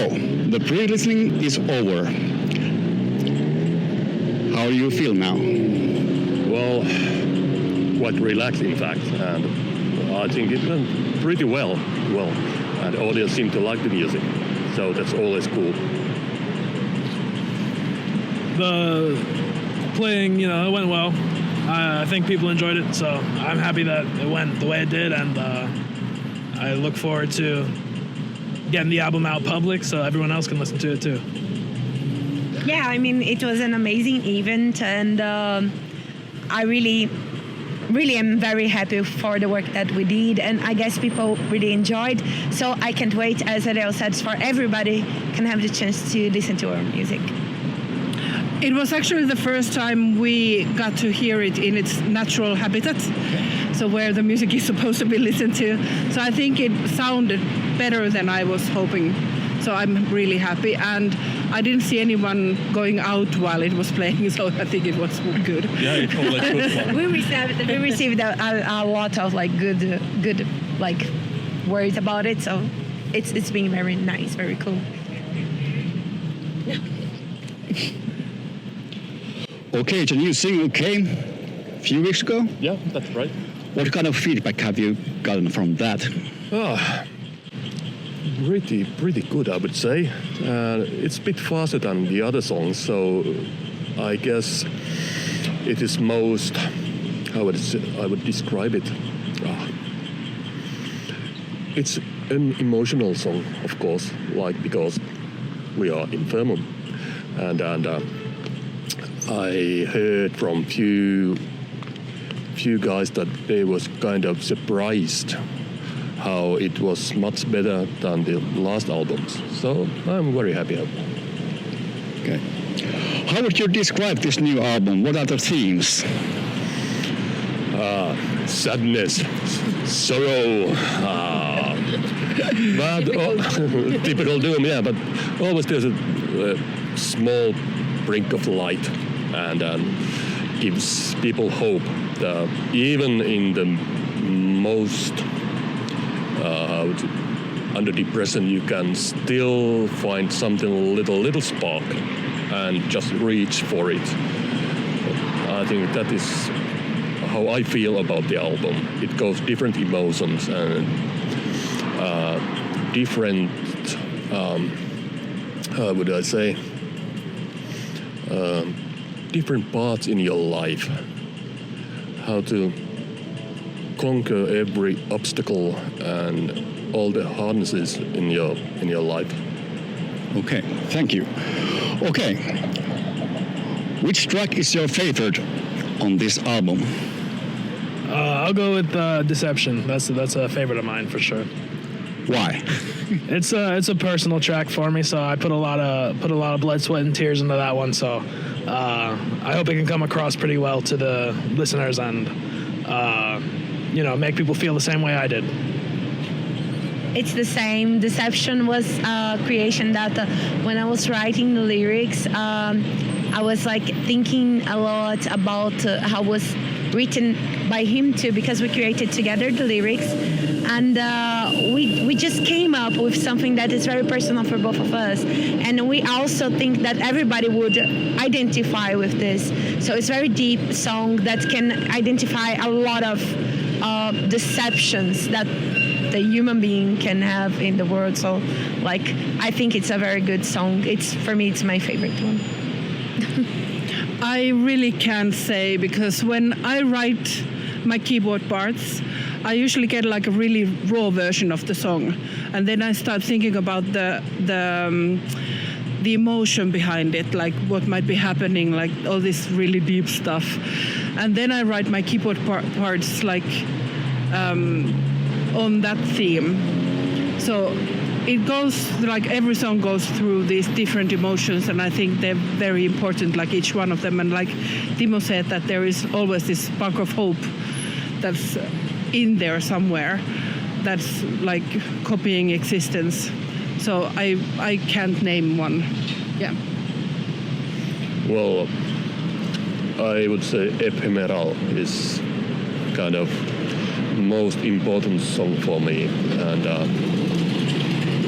So, the pre-listening is over. How do you feel now? Well, quite relaxed in fact, and I think it went pretty well, and the audience seemed to like the music, so that's always cool. The playing, it went well. I think people enjoyed it, so I'm happy that it went the way it did, and I look forward to getting the album out public so everyone else can listen to it too. Yeah, I mean, it was an amazing event, and I really am very happy for the work that we did, and I guess people really enjoyed. So I can't wait, as Adele said, for everybody can have the chance to listen to our music. It was actually the first time we got to hear it in its natural habitat, so where the music is supposed to be listened to. So I think it sounded better than I was hoping. So I'm really happy, and I didn't see anyone going out while it was playing, so I think it was good. Yeah, it was good fun. We received a lot of good words about it, so it's been very nice, very cool. Okay, the new single came a few weeks ago. Yeah, that's right. What kind of feedback have you gotten from that? Pretty good, I would say. It's a bit faster than the other songs, so I guess it is most, how I would describe it. It's an emotional song, of course, because we are INFIRMUM, and I heard from few guys that they was kind of surprised how it was much better than the last albums. So I'm very happy. Okay. How would you describe this new album? What are the themes? Sadness, sorrow, but typical doom, yeah. But always there's a small brink of light, and gives people hope. Even in the most under depression, you can still find something little spark and just reach for it. I think that is how I feel about the album. It goes different emotions and different, how would I say, different parts in your life. How to conquer every obstacle and all the harnesses in your life. Okay, thank you. Okay, which track is your favorite on this album? I'll go with Deception. That's a favorite of mine for sure. Why? It's a personal track for me, so I put a lot of blood, sweat, and tears into that one. So I hope it can come across pretty well to the listeners and make people feel the same way I did. It's the same. Deception was a creation that when I was writing the lyrics, I was thinking a lot about how it was written by him too, because we created together the lyrics, and we just came up with something that is very personal for both of us, and we also think that everybody would identify with this. So it's a very deep song that can identify a lot of deceptions that the human being can have in the world. So I think it's a very good song. For me it's my favorite one. I really can't say, because when I write my keyboard parts, I usually get a really raw version of the song, and then I start thinking about the emotion behind it, what might be happening, all this really deep stuff, and then I write my keyboard parts on that theme. So it goes, every song goes through these different emotions, and I think they're very important, each one of them. And like Timo said, that there is always this spark of hope that's in there somewhere, that's copying existence. So I can't name one. Yeah. Well, I would say Ephemeral is kind of most important song for me, and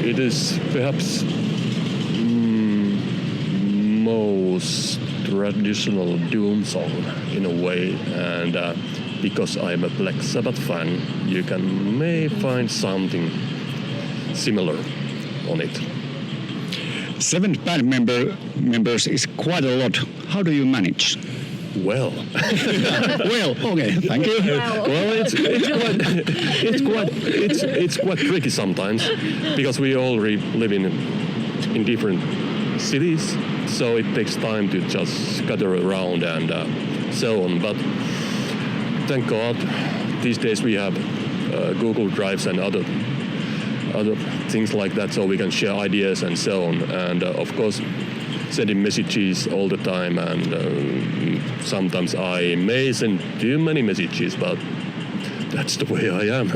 it is perhaps most traditional doom song in a way, and because I'm a Black Sabbath fan, you may find something similar on it. 7 band members is quite a lot. How do you manage? Well, Okay, thank you. well, it's quite tricky sometimes because we all live in different cities, so it takes time to just scatter around and so on. But thank God, these days we have Google Drives and other things like that, so we can share ideas and so on. And of course, sending messages all the time, and sometimes I may send too many messages, but that's the way I am.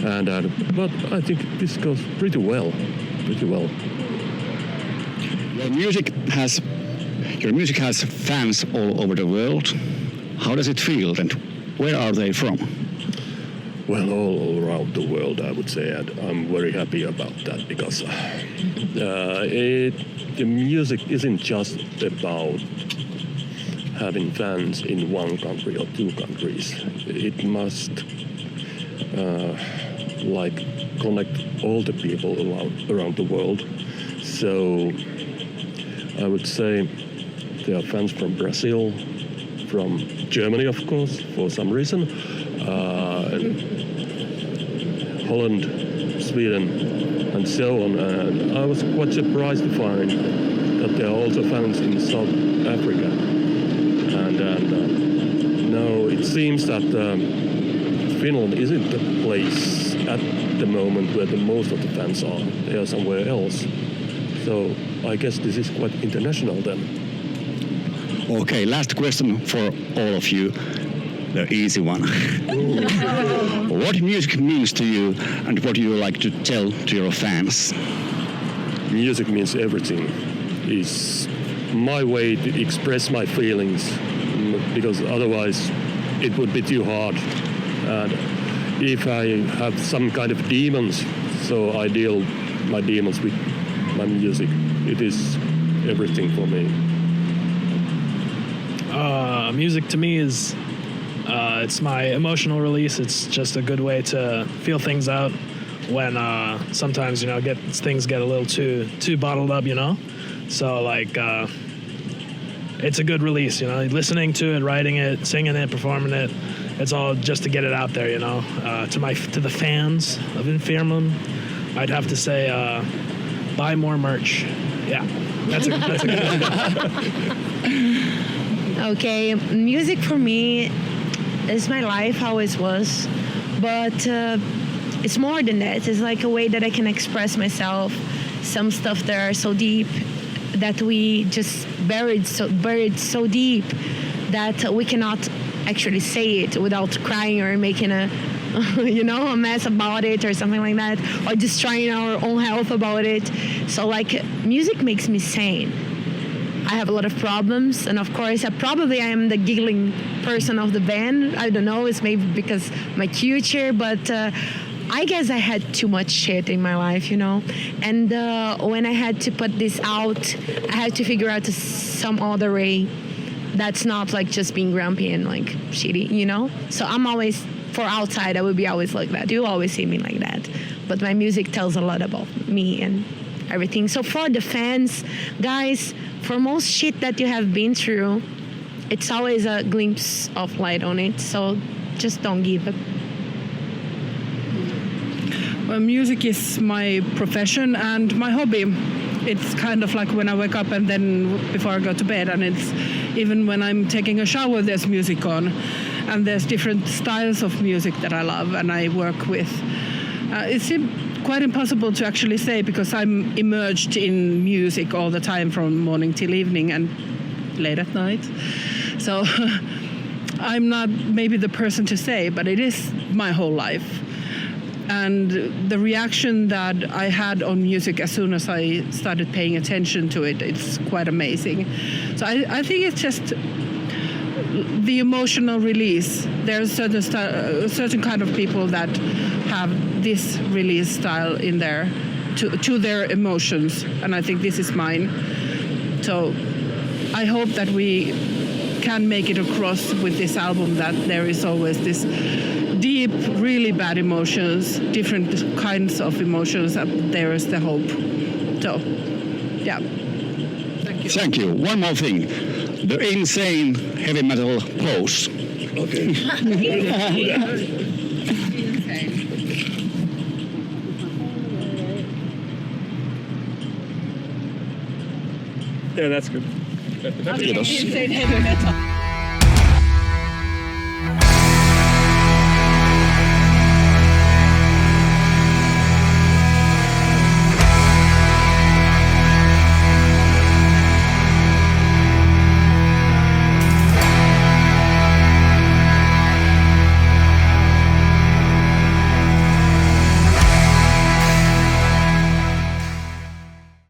And but I think this goes pretty well. Your music has fans all over the world. How does it feel, and where are they from? Well, all around the world, I would say, and I'm very happy about that because the music isn't just about having fans in one country or 2 countries. It must connect all the people around the world. So I would say there are fans from Brazil, from Germany, of course, for some reason, Holland, Sweden, and so on. And I was quite surprised to find that there are also fans in South Africa. And now it seems that Finland isn't the place at the moment where the most of the fans are. They are somewhere else. So I guess this is quite international then. Okay, last question for all of you. The easy one. What music means to you, and what do you like to tell to your fans? Music means everything. It's my way to express my feelings, because otherwise it would be too hard. And if I have some kind of demons, so I deal my demons with my music. It is everything for me. Music to me is it's my emotional release. It's just a good way to feel things out when sometimes things get a little too bottled up, So it's a good release, listening to it, writing it, singing it, performing it. It's all just to get it out there, To the fans of INFIRMUM, I'd have to say buy more merch. Yeah, that's a good. Okay, music for me is my life, always was, but it's more than that. It's like a way that I can express myself, some stuff that are so deep that we just buried so deep that we cannot actually say it without crying or making a mess about it or something like that, or destroying our own health about it. So music makes me sane. I have a lot of problems, and of course, I am the giggling person of the band. I don't know, it's maybe because my culture, but I guess I had too much shit in my life, And when I had to put this out, I had to figure out some other way that's not just being grumpy and shitty, So I'm always, for outside, I would be always like that. You always see me like that. But my music tells a lot about me and everything. So for the fans, guys, for most shit that you have been through, it's always a glimpse of light on it. So just don't give up. Well, music is my profession and my hobby. It's kind of like when I wake up and then before I go to bed, and it's even when I'm taking a shower, there's music on, and there's different styles of music that I love and I work with. It's quite impossible to actually say because I'm immersed in music all the time from morning till evening and late at night. So I'm not maybe the person to say, but it is my whole life. And the reaction that I had on music as soon as I started paying attention to it, it's quite amazing. So I think it's just the emotional release. There's certain kind of people that have this release style in there to their emotions, and I think this is mine. So I hope that we can make it across with this album that there is always this deep, really bad emotions, different kinds of emotions. There is the hope. So, yeah. Thank you. Thank you. One more thing. The insane heavy metal pose. Okay. Yeah, that's good. Kiitos. Insane heavy metal.